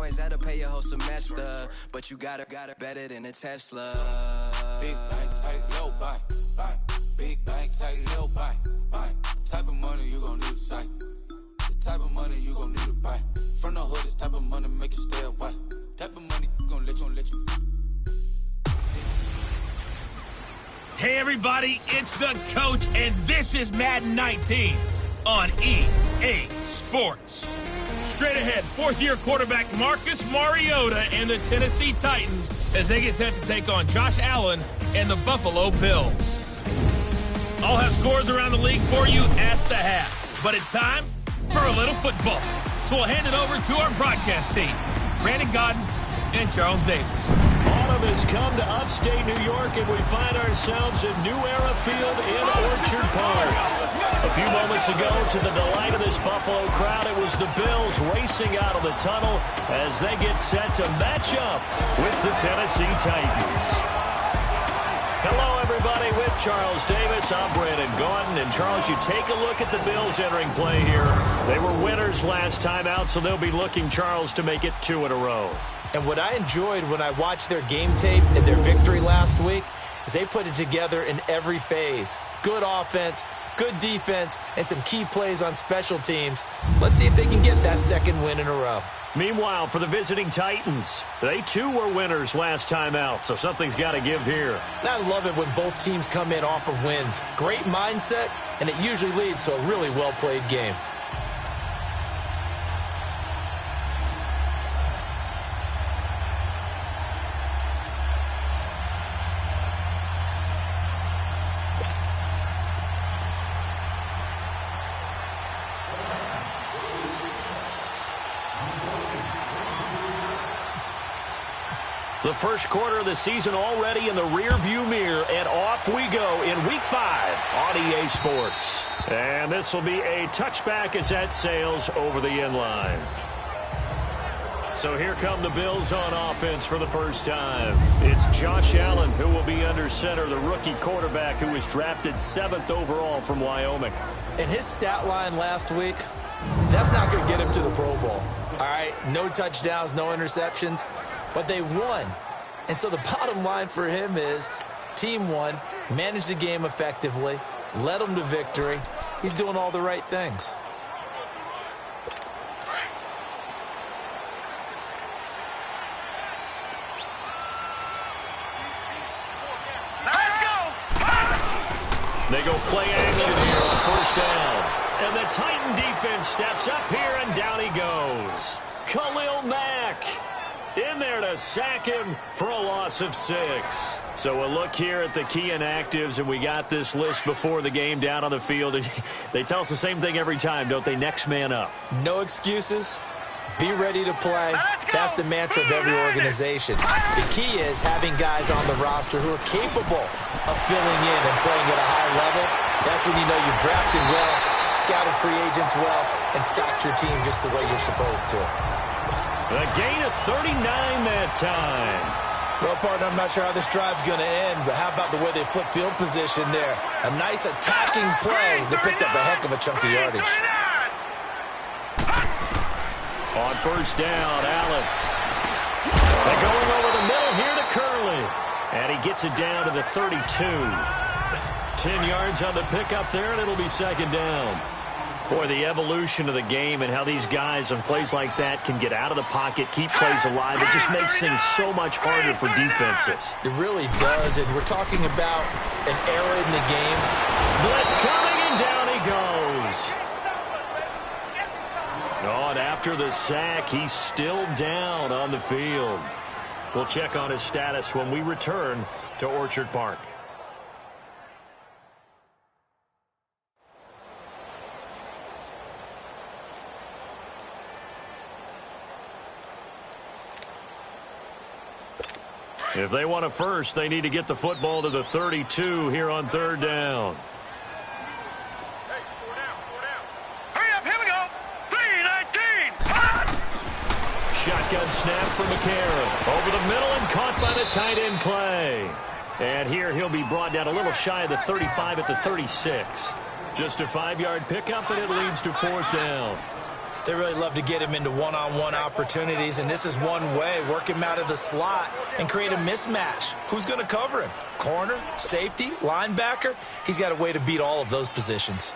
always had to pay your whole semester, but you got better than a Tesla. Big bank, take low bank, bank. Big bank, take low bank, bank. Type of money you gon' need to sight. The type of money you gon' need to buy. From the hood, this type of money make you stay away. Type of money gon' let you. Hey everybody, it's the coach, and this is Madden 19 on EA Sports. Straight ahead, fourth-year quarterback Marcus Mariota and the Tennessee Titans as they get set to take on Josh Allen and the Buffalo Bills. I'll have scores around the league for you at the half, but it's time for a little football. So we'll hand it over to our broadcast team, Brandon Godden and Charles Davis. Autumn has come to upstate New York, and we find ourselves at New Era Field in Orchard Park. A few moments ago, to the delight of this Buffalo crowd, it was the Bills racing out of the tunnel as they get set to match up with the Tennessee Titans. Hello, everybody, with Charles Davis. I'm Brandon Gaudin. And, Charles, you take a look at the Bills entering play here. They were winners last time out, so they'll be looking, Charles, to make it 2 in a row. And what I enjoyed when I watched their game tape and their victory last week is they put it together in every phase. Good offense, good defense, and some key plays on special teams. Let's see if they can get that second win in a row. Meanwhile, for the visiting Titans, they too were winners last time out, so something's got to give here. And I love it when both teams come in off of wins. Great mindsets, and it usually leads to a really well-played game. The first quarter of the season already in the rearview mirror, and off we go in Week 5 on EA Sports. And this will be a touchback as that sails over the end line. So here come the Bills on offense for the first time. It's Josh Allen who will be under center, the rookie quarterback who was drafted 7th overall from Wyoming. And his stat line last week, that's not going to get him to the Pro Bowl. All right, no touchdowns, no interceptions. But they won. And so the bottom line for him is team won, managed the game effectively, led them to victory. He's doing all the right things. Let's go! They go play action here on first down. And the Titan defense steps up here, and down he goes. Khalil Mack in there to sack him for a loss of 6. So a look here at the key inactives, and we got this list before the game down on the field. And they tell us the same thing every time, don't they? Next man up. No excuses. Be ready to play. That's the mantra of every organization. The key is having guys on the roster who are capable of filling in and playing at a high level. That's when you know you've drafted well, scouted free agents well, and stocked your team just the way you're supposed to. A gain of 39 that time. Well, partner, I'm not sure how this drive's going to end, but how about the way they flip field position there? A nice attacking play that picked up a heck of a chunk of yardage. On first down, Allen. They're going over the middle here to Curley. And he gets it down to the 32. 10 yards on the pickup there, and it'll be second down. Boy, the evolution of the game and how these guys on plays like that can get out of the pocket, keep plays alive, it just makes things so much harder for defenses. It really does, and we're talking about an era in the game. Blitz coming, and down he goes. Oh, and after the sack, he's still down on the field. We'll check on his status when we return to Orchard Park. If they want a first, they need to get the football to the 32 here on third down. Hey, 4 down. Hurry up, here we go. 3-19. Shotgun snap for McCarron. Over the middle and caught by the tight end Clay. And here he'll be brought down a little shy of the 35 at the 36. Just a 5-yard pickup, and it leads to fourth down. They really love to get him into one-on-one opportunities, and this is one way. Work him out of the slot and create a mismatch. Who's going to cover him? Corner, safety, linebacker? He's got a way to beat all of those positions.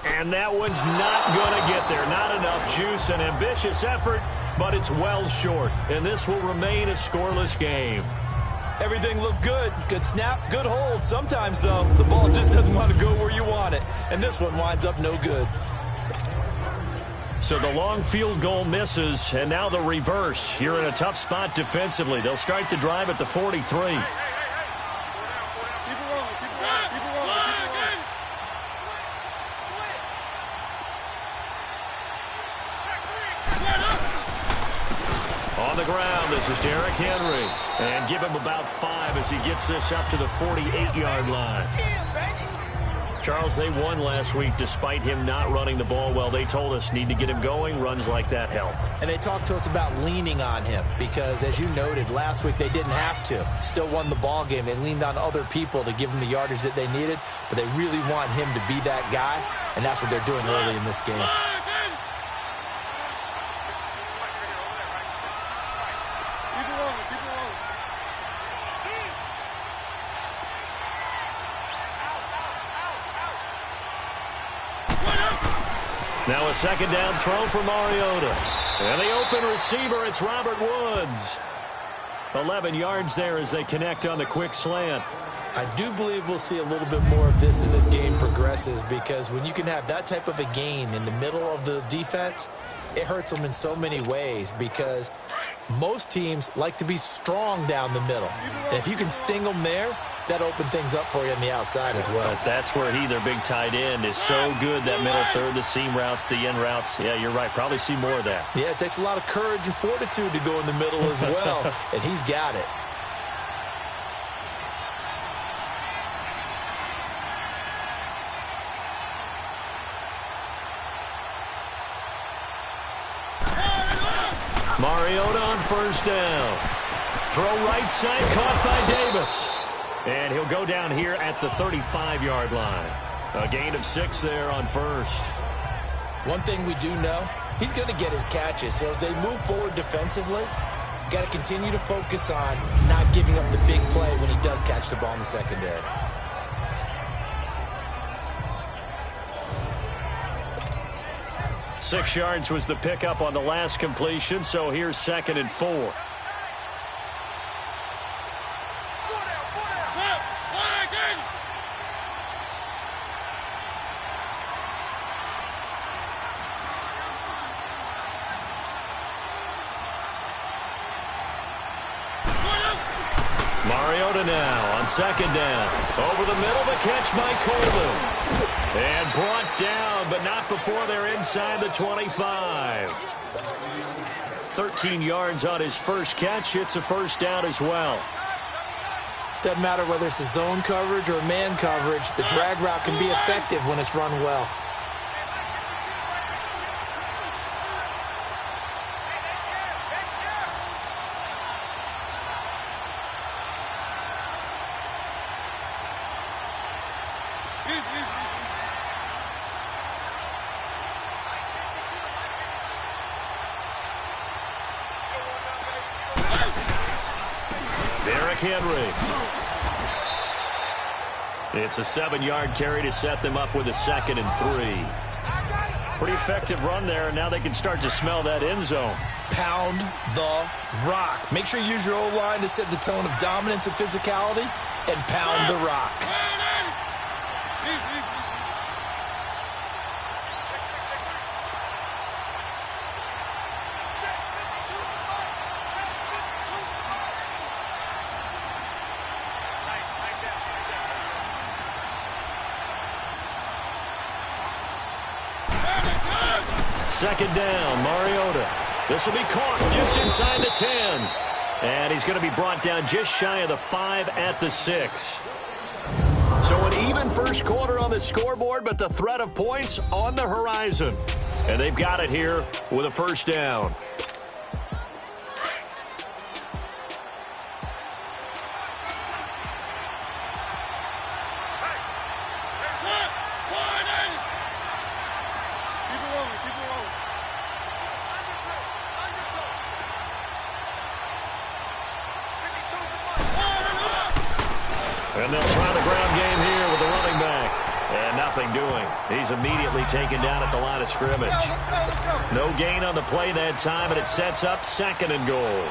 And that one's not going to get there. Not enough juice. An ambitious effort, but it's well short. And this will remain a scoreless game. Everything looked good. Good snap, good hold. Sometimes, though, the ball just doesn't want to go where you want it. And this one winds up no good. So the long field goal misses, and now the reverse. You're in a tough spot defensively. They'll start the drive at the 43. On the ground, this is Derrick Henry. And give him about 5 as he gets this up to the 48-yard line. Charles, they won last week despite him not running the ball well. They told us need to get him going. Runs like that help. And they talked to us about leaning on him because, as you noted, last week they didn't have to. Still won the ball game. They leaned on other people to give them the yardage that they needed, but they really want him to be that guy, and that's what they're doing early in this game. Now a second down throw for Mariota. And the open receiver, it's Robert Woods. 11 yards there as they connect on the quick slant. I do believe we'll see a little bit more of this as this game progresses, because when you can have that type of a gain in the middle of the defense, it hurts them in so many ways, because most teams like to be strong down the middle. And if you can sting them there, that opens things up for you on the outside as well. But that's where their big tight end, is so good, that middle third, the seam routes, the end routes. Yeah, you're right. Probably see more of that. Yeah, it takes a lot of courage and fortitude to go in the middle as well, and he's got it. Mariota on first down. Throw right side, caught by Davis. And he'll go down here at the 35-yard line. A gain of 6 there on first. One thing we do know, he's going to get his catches. So as they move forward defensively, got to continue to focus on not giving up the big play when he does catch the ball in the secondary. Six yards was the pickup on the last completion, so here's 2nd and 4. Mariota now on 2nd down. Over the middle, the catch by Coleman. And brought down, but not before they're inside the 25. 13 yards on his first catch. It's a first down as well. Doesn't matter whether it's a zone coverage or man coverage, the drag route can be effective when it's run well. Derrick Henry. It's a 7-yard carry to set them up with a 2nd and 3. Pretty effective run there, and now they can start to smell that end zone. Pound the rock. Make sure you use your O-line to set the tone of dominance and physicality, and pound the rock. Second down, Mariota. This will be caught just inside the 10. And he's going to be brought down just shy of the 5 at the 6. So an even first quarter on the scoreboard, but the threat of points on the horizon. And they've got it here with a first down. nothing doing. He's immediately taken down at the line of scrimmage. No gain on the play that time, and it sets up 2nd and goal.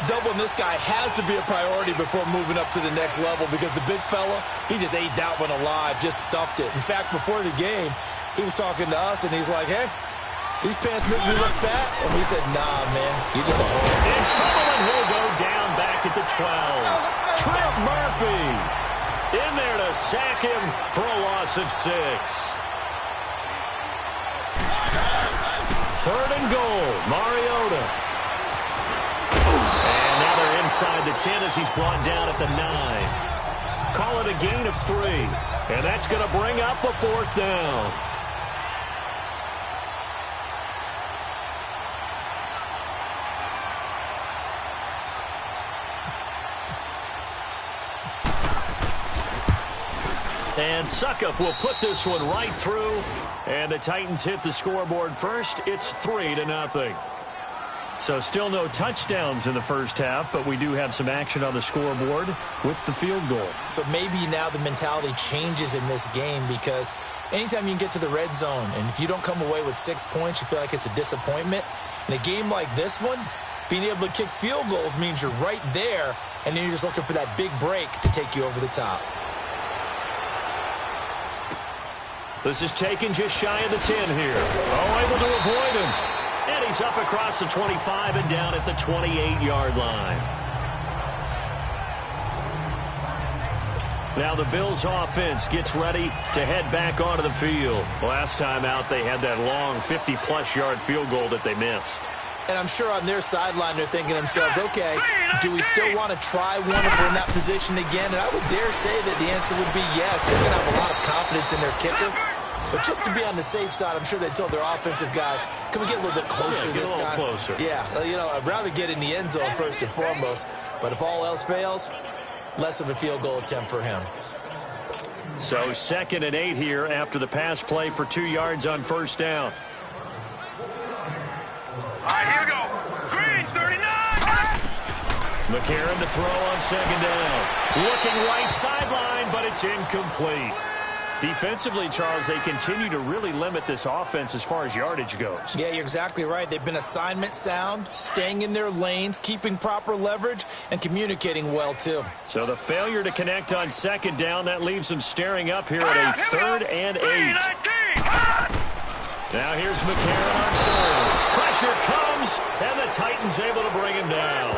Doubling this guy has to be a priority before moving up to the next level because the big fella, he just ate that one alive, just stuffed it. In fact, before the game, he was talking to us, and he's like, hey, these pants make me look fat. And we said, nah, man, you just a hole. In trouble, and he'll go down back at the 12. Trent Murphy in there to sack him for a loss of 6. 3rd and goal, Mariota. And now they're inside the 10 as he's brought down at the 9. Call it a gain of 3. And that's going to bring up a 4th down. And Suckup will put this one right through. And the Titans hit the scoreboard first. It's 3-0. So still no touchdowns in the first half, but we do have some action on the scoreboard with the field goal. So maybe now the mentality changes in this game because anytime you can get to the red zone, and if you don't come away with 6 points, you feel like it's a disappointment. In a game like this one, being able to kick field goals means you're right there, and then you're just looking for that big break to take you over the top. This is taken just shy of the 10 here. Oh, able to avoid him. And he's up across the 25 and down at the 28-yard line. Now the Bills offense gets ready to head back onto the field. Last time out, they had that long 50-plus yard field goal that they missed. And I'm sure on their sideline they're thinking to themselves, okay, do we still want to try one if we're in that position again? And I would dare say that the answer would be yes. They're going to have a lot of confidence in their kicker. But just to be on the safe side, I'm sure they told their offensive guys, can we get a little bit closer this time? Closer. Yeah, I'd rather get in the end zone first and foremost. But if all else fails, less of a field goal attempt for him. So 2nd and 8 here after the pass play for 2 yards on first down. All right, here we go. Green, 39. McCarron to throw on 2nd down. Looking right sideline, but it's incomplete. Defensively, Charles, they continue to really limit this offense as far as yardage goes. Yeah, you're exactly right. They've been assignment sound, staying in their lanes, keeping proper leverage, and communicating well, too. So the failure to connect on 2nd down, that leaves them staring up here at a 3rd and 8. Now here's McCarron on 3rd. Pressure comes, and the Titans able to bring him down.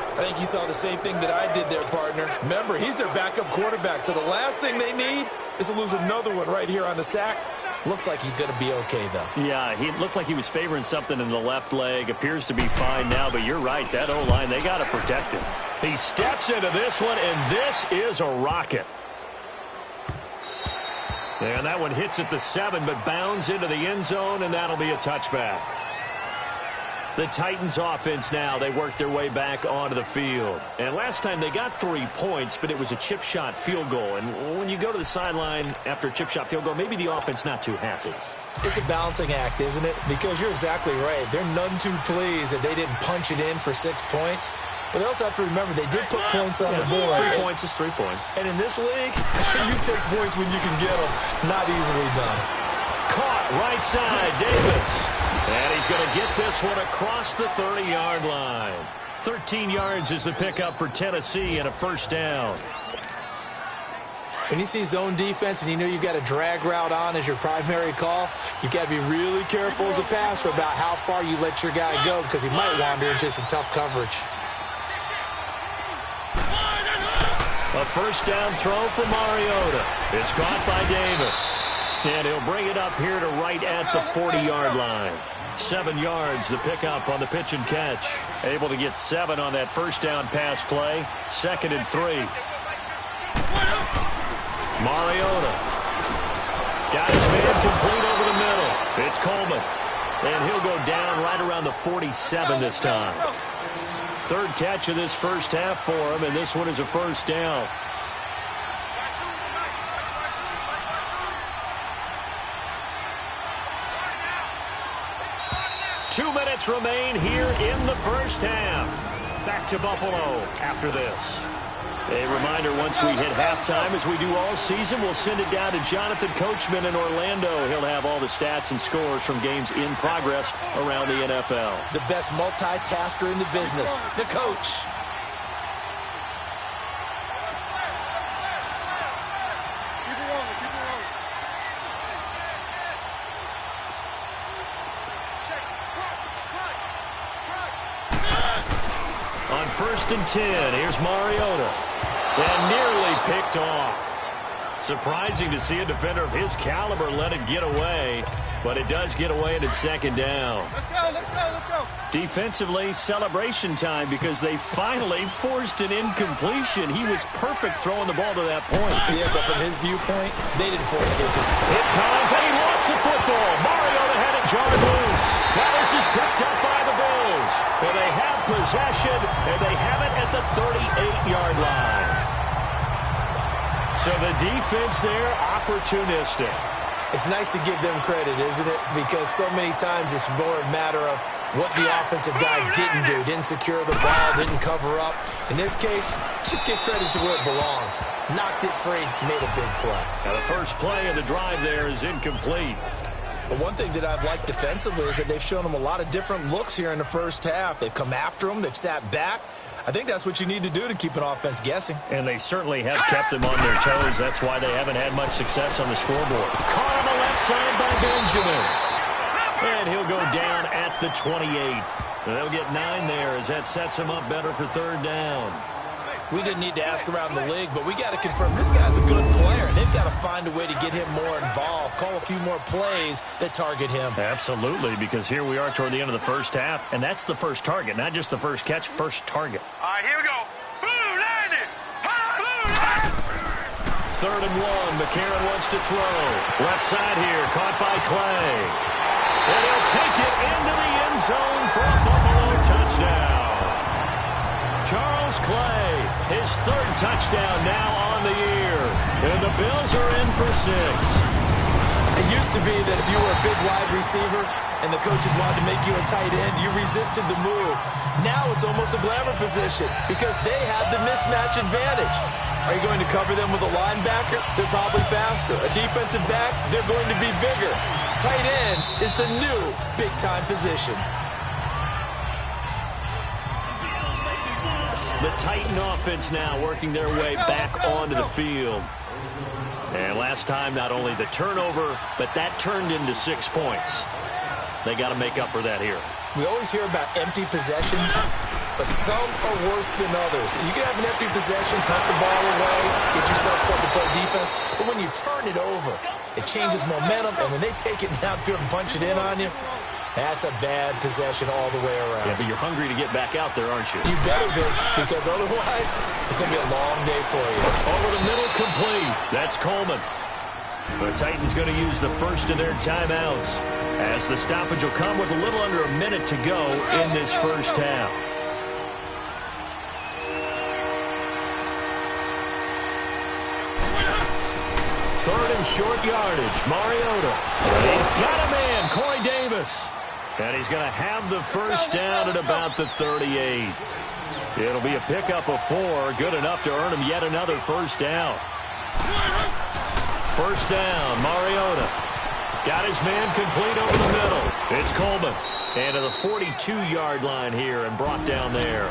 I think you saw the same thing that I did there, partner. Remember, he's their backup quarterback, so the last thing they need is to lose another one right here on the sack. Looks like he's going to be okay, though. Yeah, he looked like he was favoring something in the left leg. Appears to be fine now, but you're right. That O-line, they got to protect him. He steps into this one, and this is a rocket. And that one hits at the 7, but bounds into the end zone, and that'll be a touchback. The Titans offense now, they work their way back onto the field. And last time they got 3 points, but it was a chip shot field goal. And when you go to the sideline after a chip shot field goal, maybe the offense not too happy. It's a balancing act, isn't it? Because you're exactly right. They're none too pleased that they didn't punch it in for 6 points. But they also have to remember they did put points on the board. 3 points is 3 points. And in this league, you take points when you can get them. Not easily done. Caught right side, Davis. And he's going to get this one across the 30-yard line. 13 yards is the pickup for Tennessee and a first down. When you see zone defense and you know you've got a drag route on as your primary call, you've got to be really careful as a passer about how far you let your guy go because he might wander into some tough coverage. A first down throw for Mariota. It's caught by Davis. And he'll bring it up here to right at the 40-yard line. 7 yards, the pickup on the pitch and catch. Able to get 7 on that first down pass play. 2nd and 3. Mariota. Got his man complete over the middle. It's Coleman. And he'll go down right around the 47 this time. 3rd catch of this first half for him, and this one is a first down. Two minutes remain here in the first half. Back to Buffalo after this. A reminder, once we hit halftime, as we do all season, we'll send it down to Jonathan Coachman in Orlando. He'll have all the stats and scores from games in progress around the NFL. The best multitasker in the business, the coach. On 1st and 10, here's Mariota. And nearly picked off. Surprising to see a defender of his caliber let it get away, but it does get away and it's 2nd down. Let's go. Defensively, celebration time because they finally forced an incompletion. He was perfect throwing the ball to that point. Yeah, but from his viewpoint, they didn't force it. It comes, and he lost the football. Mariota had it jarred loose. Now this is picked up by the Bills. And they have possession, and they have it at the 38-yard line. So the defense there, opportunistic. It's nice to give them credit, isn't it? Because so many times it's more a matter of what the offensive guy didn't do. Didn't secure the ball, didn't cover up. In this case, just give credit to where it belongs. Knocked it free, made a big play. Now the first play of the drive there is incomplete. But one thing that I've liked defensively is that they've shown them a lot of different looks here in the first half. They've come after them. They've sat back. I think that's what you need to do to keep an offense guessing. And they certainly have kept them on their toes. That's why they haven't had much success on the scoreboard. Caught on the left side by Benjamin. And he'll go down at the 28. They'll get 9 there as that sets him up better for 3rd down. We didn't need to ask around the league, but we got to confirm this guy's a good player. They've got to find a way to get him more involved, call a few more plays that target him. Absolutely, because here we are toward the end of the first half, and that's the first target, not just the first catch, first target. All right, here we go. Boom, landed. Boom, 3rd and 1. McCarron wants to throw. Left side here, caught by Clay. And he'll take it into the end zone for a Buffalo touchdown. Charles Clay, his 3rd touchdown now on the year. And the Bills are in for 6. It used to be that if you were a big wide receiver and the coaches wanted to make you a tight end, you resisted the move. Now it's almost a glamour position because they have the mismatch advantage. Are you going to cover them with a linebacker? They're probably faster. A defensive back? They're going to be bigger. Tight end is the new big-time position. The Titan offense now working their way back onto the field. And last time, not only the turnover, but that turned into 6 points. They got to make up for that here. We always hear about empty possessions, but some are worse than others. You can have an empty possession, punt the ball away, get yourself set to play defense, but when you turn it over, it changes momentum, and when they take it downfield and punch it in on you, that's a bad possession all the way around. Yeah, but you're hungry to get back out there, aren't you? You better be, because otherwise, it's going to be a long day for you. Over the middle, complete. That's Coleman. The Titans going to use the first of their timeouts, as the stoppage will come with a little under a minute to go in this first half. Third and short yardage. Mariota. He's got a man, Corey Davis. And he's going to have the first down at about the 38. It'll be a pickup of 4, good enough to earn him yet another first down. First down, Mariota. Got his man complete over the middle. It's Coleman. And to the 42-yard line here and brought down there.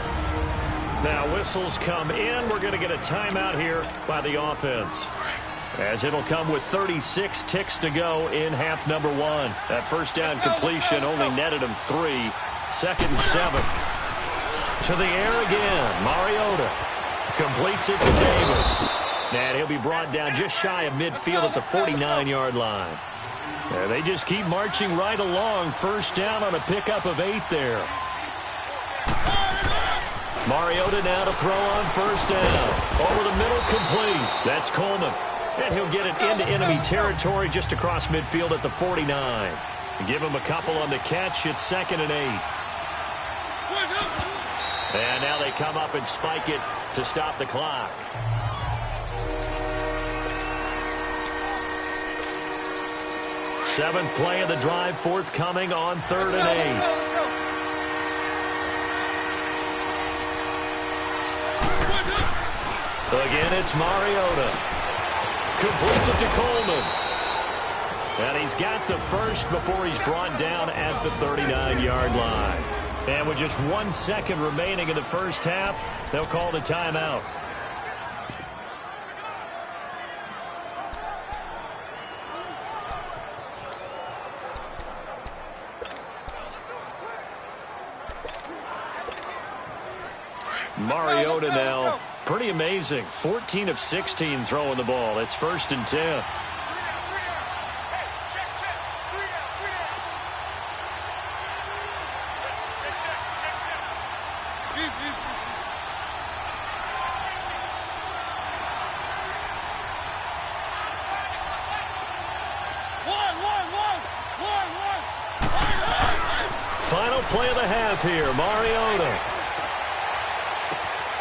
Now whistles come in. We're going to get a timeout here by the offense, as it'll come with 36 ticks to go in half number 1. That first down completion only netted him 3. 2nd and 7. To the air again. Mariota completes it to Davis. And he'll be brought down just shy of midfield at the 49-yard line. And they just keep marching right along. First down on a pickup of 8 there. Mariota now to throw on first down. Over the middle, complete. That's Coleman. And he'll get it into enemy territory just across midfield at the 49. Give him a couple on the catch. It's 2nd and 8. And now they come up and spike it to stop the clock. Seventh play of the drive forthcoming on 3rd and 8. Again, it's Mariota. Completes it to Coleman. And he's got the first before he's brought down at the 39-yard line. And with just 1 second remaining in the first half, they'll call the timeout. Mariota now, pretty amazing. 14 of 16 throwing the ball. It's 1st and 10. Final play of the half here, Mariota.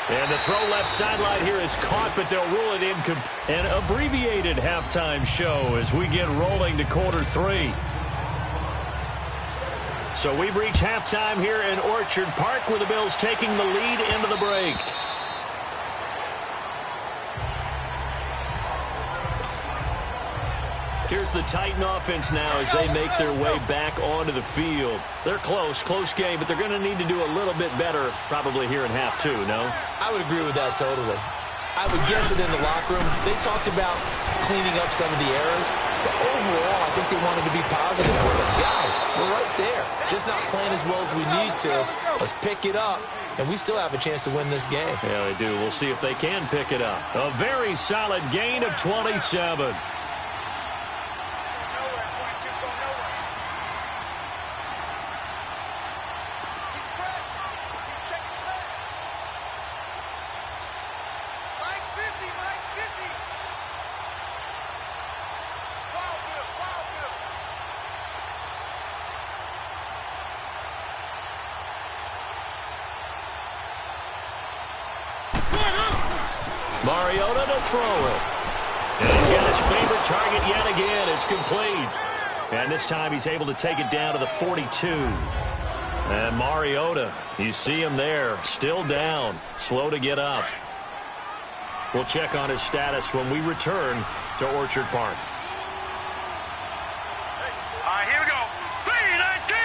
And the throw left sideline here is caught, but they'll rule it in. An abbreviated halftime show as we get rolling to quarter 3. So we've reached halftime here in Orchard Park, where the Bills taking the lead into the break. Here's the Titan offense now as they make their way back onto the field. They're close game, but they're going to need to do a little bit better probably here in half 2, no? I would agree with that totally. I would guess it in the locker room. They talked about cleaning up some of the errors, but overall, I think they wanted to be positive with them. Guys, we're right there. Just not playing as well as we need to. Let's pick it up, and we still have a chance to win this game. Yeah, they do. We'll see if they can pick it up. A very solid gain of 27. Mariota to throw it. And he's got his favorite target yet again. It's complete. And this time he's able to take it down to the 42. And Mariota, you see him there, still down, slow to get up. We'll check on his status when we return to Orchard Park. All right, here we go. 3-19!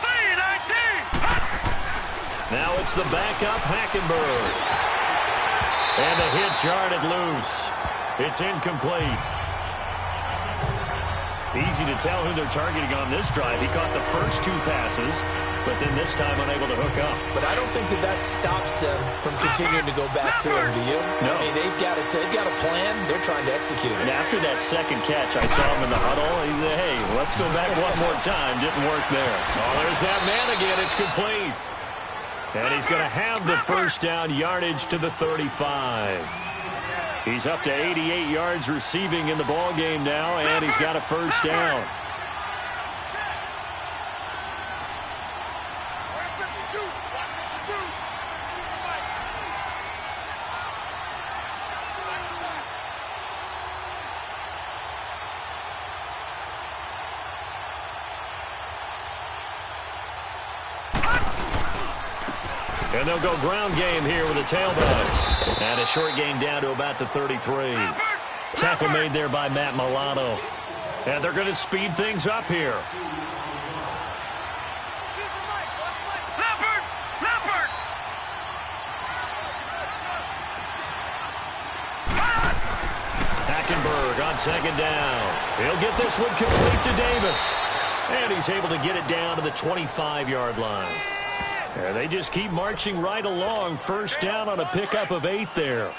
3-19! Now it's the backup, Hackenberg. And the hit jarred it loose. It's incomplete. Easy to tell who they're targeting on this drive. He caught the first 2 passes, but then this time unable to hook up. But I don't think that stops them from continuing to go back to him, do you? No. I mean, they've got a plan. They're trying to execute it. And after that second catch, I saw him in the huddle. He said, hey, let's go back one more time. Didn't work there. Oh, there's that man again. It's complete. And he's going to have the first down, yardage to the 35. He's up to 88 yards receiving in the ball game now, and he's got a first down. And they'll go ground game here with a tailback. And a short gain down to about the 33. Tackle made there by Matt Milano. And they're going to speed things up here. Hackenberg on second down. He'll get this one complete to Davis. And he's able to get it down to the 25-yard line. And they just keep marching right along. First down on a pickup of 8 there.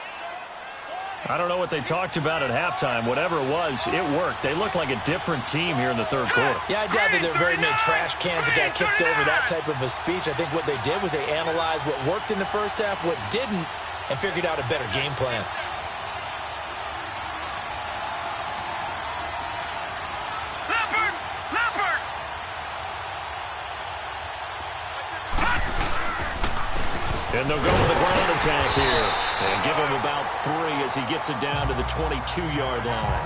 I don't know what they talked about at halftime. Whatever it was, it worked. They look like a different team here in the third quarter. Yeah, I doubt that there are very many trash cans that got kicked over, that type of a speech. I think what they did was they analyzed what worked in the first half, what didn't, and figured out a better game plan. And they'll go with the ground attack here. And give him about 3 as he gets it down to the 22-yard line.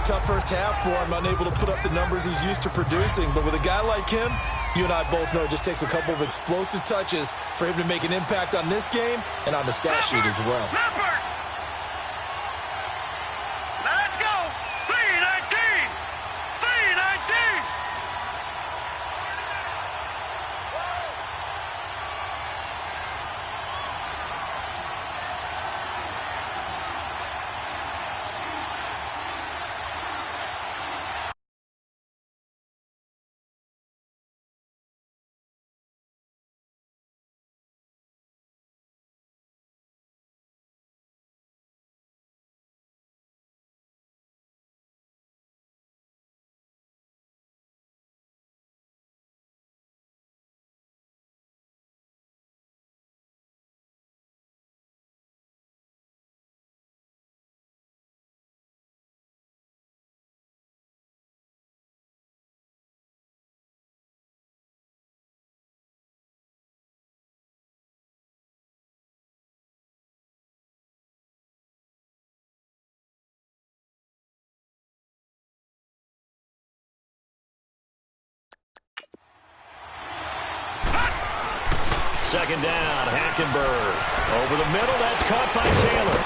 Tough first half for him, unable to put up the numbers he's used to producing. But with a guy like him, you and I both know it just takes a couple of explosive touches for him to make an impact on this game and on the stat sheet as well. Second down, Hackenberg. Over the middle, that's caught by Taylor.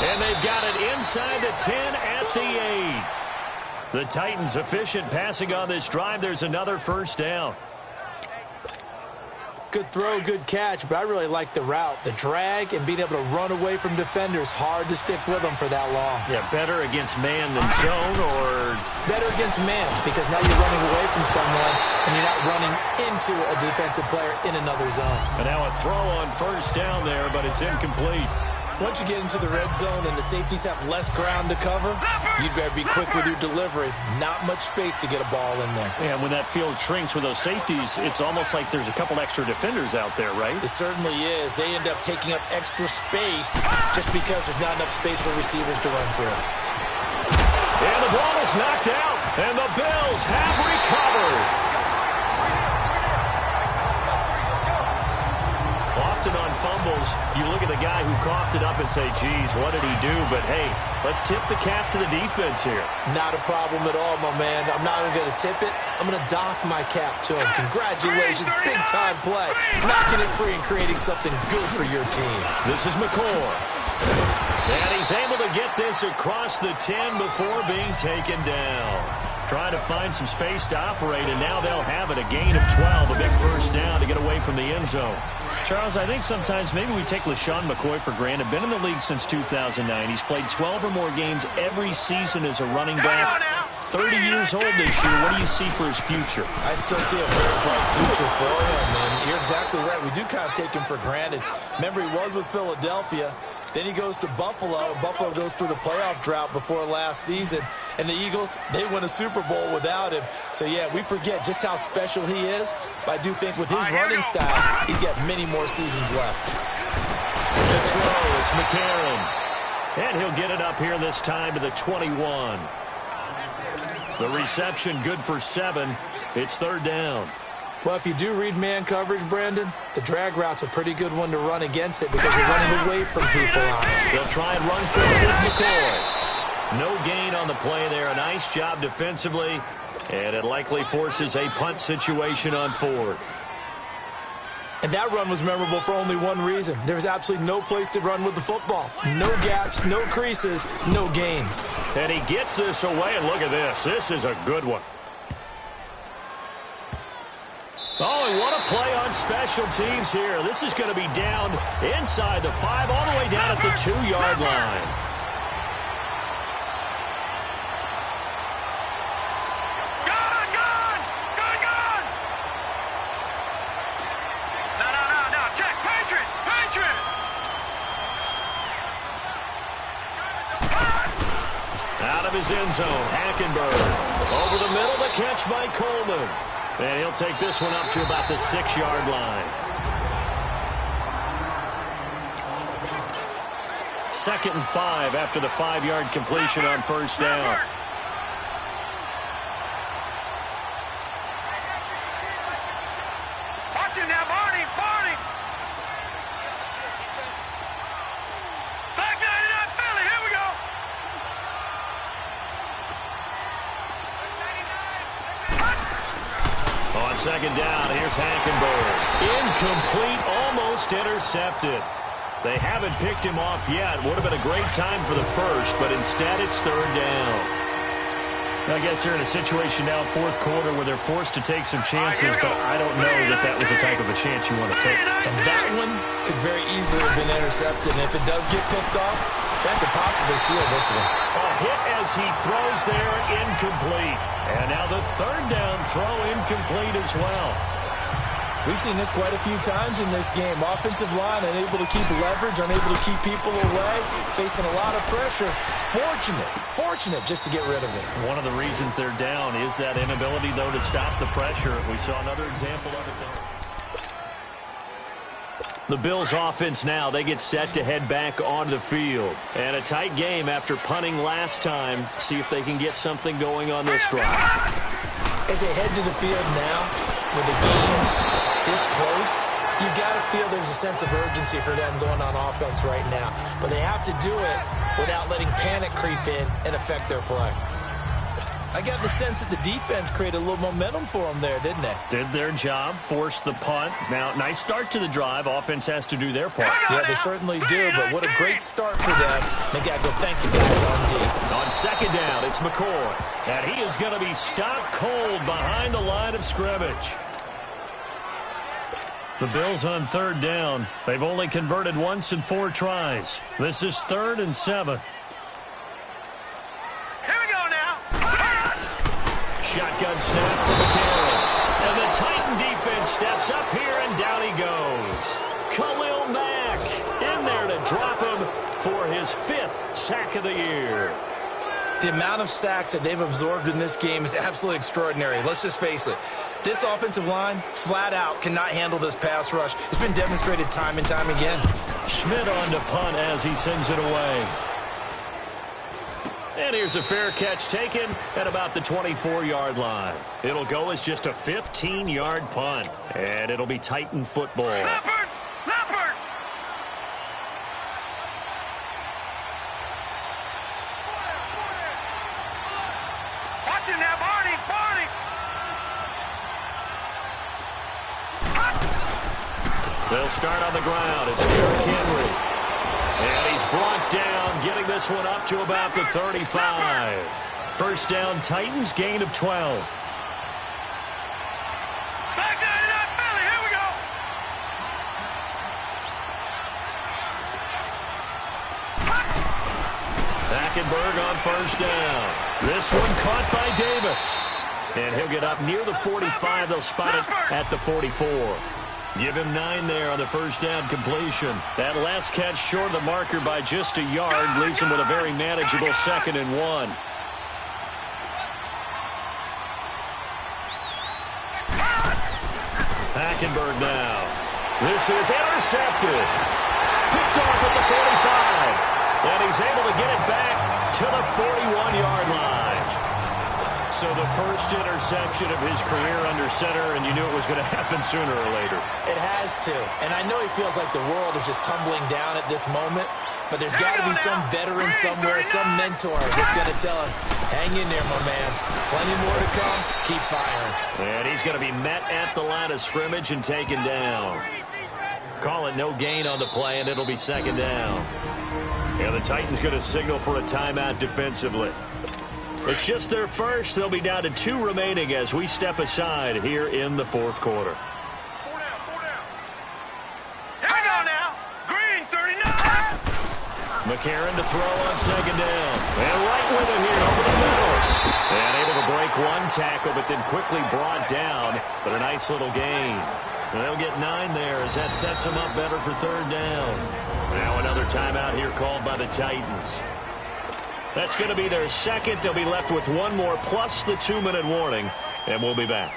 And they've got it inside the 10 at the 8. The Titans efficient passing on this drive. There's another first down. Good throw, good catch, but I really like the route. The drag and being able to run away from defenders, hard to stick with them for that long. Yeah, better against man than zone, or? Better against man, because now you're running away from someone and you're not running into a defensive player in another zone. And now a throw on first down there, but it's incomplete. Once you get into the red zone and the safeties have less ground to cover, you'd better be quick with your delivery. Not much space to get a ball in there. Yeah, when that field shrinks with those safeties, it's almost like there's a couple extra defenders out there, right? It certainly is. They end up taking up extra space just because there's not enough space for receivers to run through. And the ball is knocked out, and the Bills have recovered. Often on fumbles, you look at the guy who coughed it up and say, geez, what did he do? But, hey, let's tip the cap to the defense here. Not a problem at all, my man. I'm not even going to tip it. I'm going to doff my cap to him. Congratulations, big-time play. Knocking it free and creating something good for your team. This is McCoy. And he's able to get this across the 10 before being taken down. Trying to find some space to operate, and now they'll have it. A gain of 12, a big first down to get away from the end zone. Charles, I think sometimes maybe we take LaShawn McCoy for granted. Been in the league since 2009. He's played 12 or more games every season as a running back. 30 years old this year. What do you see for his future? I still see a very bright future for him, and you're exactly right. We do kind of take him for granted. Remember, he was with Philadelphia. Then he goes to Buffalo. Buffalo goes through the playoff drought before last season. And the Eagles, they win a Super Bowl without him. So, yeah, we forget just how special he is. But I do think with his running style, he's got many more seasons left. The throw, it's McCarron. And he'll get it up here this time to the 21. The reception good for 7. It's third down. Well, if you do read man coverage, Brandon, the drag route's a pretty good one to run against it because you're running away from people on it. They'll try and run for it with McCoy. No gain on the play there. A nice job defensively, and it likely forces a punt situation on 4th. And that run was memorable for only one reason. There was absolutely no place to run with the football. No gaps, no creases, no gain. And he gets this away, and look at this. This is a good one. Oh, and what a play on special teams here. This is going to be down inside the 5, all the way down at the 2-yard line. Gone! No, check, Patriot! Out of his end zone, Hackenberg. Over the middle, the catch by Coleman. And he'll take this one up to about the 6-yard line. 2nd and 5 after the 5-yard completion on first down. Watch him now, Barney! Back 99 Philly, here we go! On second down, here's Hackenberg. Incomplete, almost intercepted. They haven't picked him off yet. Would have been a great time for the first, but instead it's third down. I guess they're in a situation now, 4th quarter, where they're forced to take some chances, but I don't know that that was the type of a chance you want to take. And that one could very easily have been intercepted. And if it does get picked off, that could possibly seal this one. A hit as he throws there, incomplete. And now the third down throw incomplete as well. We've seen this quite a few times in this game. Offensive line unable to keep leverage, unable to keep people away, facing a lot of pressure. Fortunate just to get rid of it. One of the reasons they're down is that inability, though, to stop the pressure. We saw another example of it, though. The Bills offense now, they get set to head back onto the field. And a tight game after punting last time. See if they can get something going on this drive. As they head to the field now, with the game this close, you've got to feel there's a sense of urgency for them going on offense right now. But they have to do it without letting panic creep in and affect their play. I got the sense that the defense created a little momentum for them there, didn't they? Did their job, forced the punt. Now, nice start to the drive. Offense has to do their part. Yeah, they certainly do, but what a great start for them. They got to go thank the guys on D. On second down, it's McCoy. And he is going to be stopped cold behind the line of scrimmage. The Bills on third down. They've only converted once in 4 tries. This is 3rd and 7. Shotgun snap for McCarron. And the Titan defense steps up here, and down he goes. Khalil Mack in there to drop him for his 5th sack of the year. The amount of sacks that they've absorbed in this game is absolutely extraordinary. Let's just face it. This offensive line, flat out, cannot handle this pass rush. It's been demonstrated time and time again. Schmidt on to punt as he sends it away. And here's a fair catch taken at about the 24-yard line. It'll go as just a 15-yard punt. And it'll be Titan football. Leopard! Leopard! Watch it now, Barney! Barney! They'll start on the ground. It's Derrick Henry. And he's brought down, getting this one up to about the 35. First down, Titans, gain of 12. Back down to Philly. Here we go. Hackenberg on first down. This one caught by Davis. And he'll get up near the 45. They'll spot it at the 44. Give him 9 there on the first down completion. That last catch short of the marker by just a yard leaves him with a very manageable 2nd and 1. Hackenberg now. This is intercepted. Picked off at the 45. And he's able to get it back to the 41-yard line. So the first interception of his career under center, and you knew it was going to happen sooner or later. It has to. And I know he feels like the world is just tumbling down at this moment, but there's got to be some veteran somewhere, some mentor that's going to tell him, hang in there, my man. Plenty more to come. Keep firing. And he's going to be met at the line of scrimmage and taken down. Call it no gain on the play, and it'll be 2nd down. And the Titans going to signal for a timeout defensively. It's just their first. They'll be down to 2 remaining as we step aside here in the 4th quarter. Here we go now. Green, 39. McCarron to throw on 2nd down. And right with it here over the middle. And able to break one tackle, but then quickly brought down. But a nice little gain. And they'll get 9 there as that sets them up better for 3rd down. Now another timeout here called by the Titans. That's going to be their 2nd. They'll be left with 1 more plus the 2-minute warning, and we'll be back.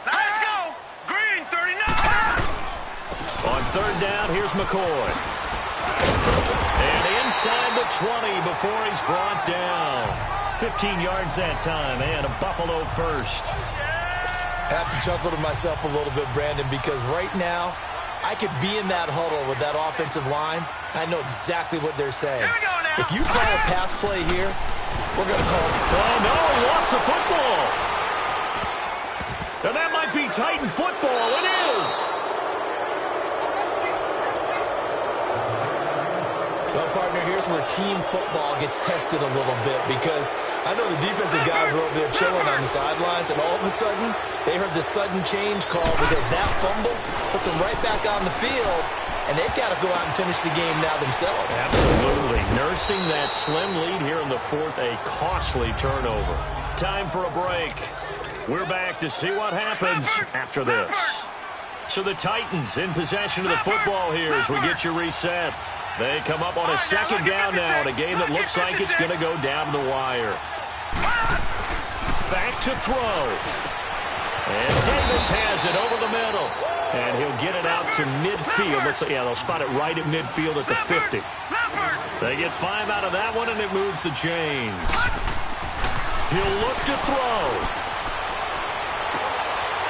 Let's go. Green, 39. On 3rd down, here's McCoy. And inside the 20 before he's brought down. 15 yards that time, and a Buffalo first. I have to chuckle to myself a little bit, Brandon, because right now, I could be in that huddle with that offensive line. I know exactly what they're saying. If you call a pass play here, we're going to call it. Oh, no, he lost the football. And that might be Titan football. It is. Well, partner, here's where team football gets tested a little bit, because I know the defensive guys were over there chilling on the sidelines, and all of a sudden, they heard the sudden change call because that fumble puts them right back on the field, and they've got to go out and finish the game now themselves. Absolutely. Nursing that slim lead here in the 4th, a costly turnover. Time for a break. We're back to see what happens after this. So the Titans in possession of the football here as we get you reset. They come up on a 2nd down now in a game that looks like it's going to go down to the wire. Back to throw. And Davis has it over the middle. And he'll get it out to midfield. Yeah, they'll spot it right at midfield at the 50. They get 5 out of that one, and it moves the chains. He'll look to throw.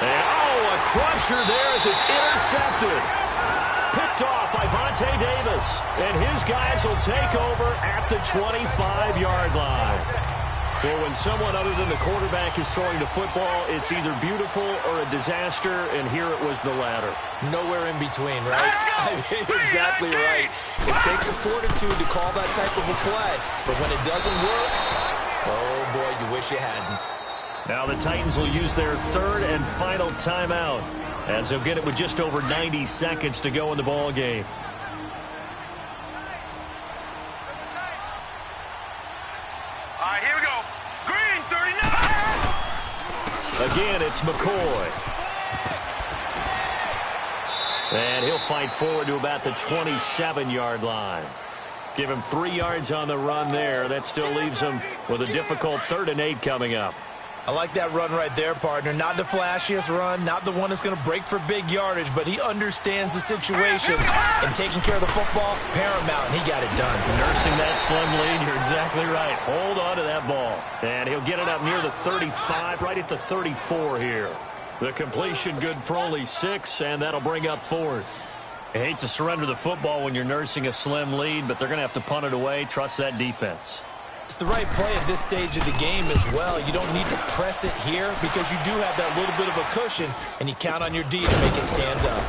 And, oh, a crusher there as it's intercepted. Picked off by Vontae Davis. And his guys will take over at the 25-yard line. Well, when someone other than the quarterback is throwing the football, it's either beautiful or a disaster, and here it was the latter. Nowhere in between, right? You're exactly right. It takes a fortitude to call that type of a play, but when it doesn't work, oh boy, you wish you hadn't. Now the Titans will use their third and final timeout, as they'll get it with just over 90 seconds to go in the ball game. All right, here we go. Green, 39. Again, it's McCoy. And he'll fight forward to about the 27-yard line. Give him 3 yards on the run there. That still leaves him with a difficult 3rd and 8 coming up. I like that run right there, partner. Not the flashiest run, not the one that's going to break for big yardage, but he understands the situation, and taking care of the football, paramount, and he got it done. Nursing that slim lead, you're exactly right. Hold on to that ball. And he'll get it up near the 35, right at the 34 here. The completion good for only 6, and that'll bring up 4th. I hate to surrender the football when you're nursing a slim lead, but they're going to have to punt it away. Trust that defense. It's the right play at this stage of the game as well. You don't need to press it here because you do have that little bit of a cushion, and you count on your D to make it stand up.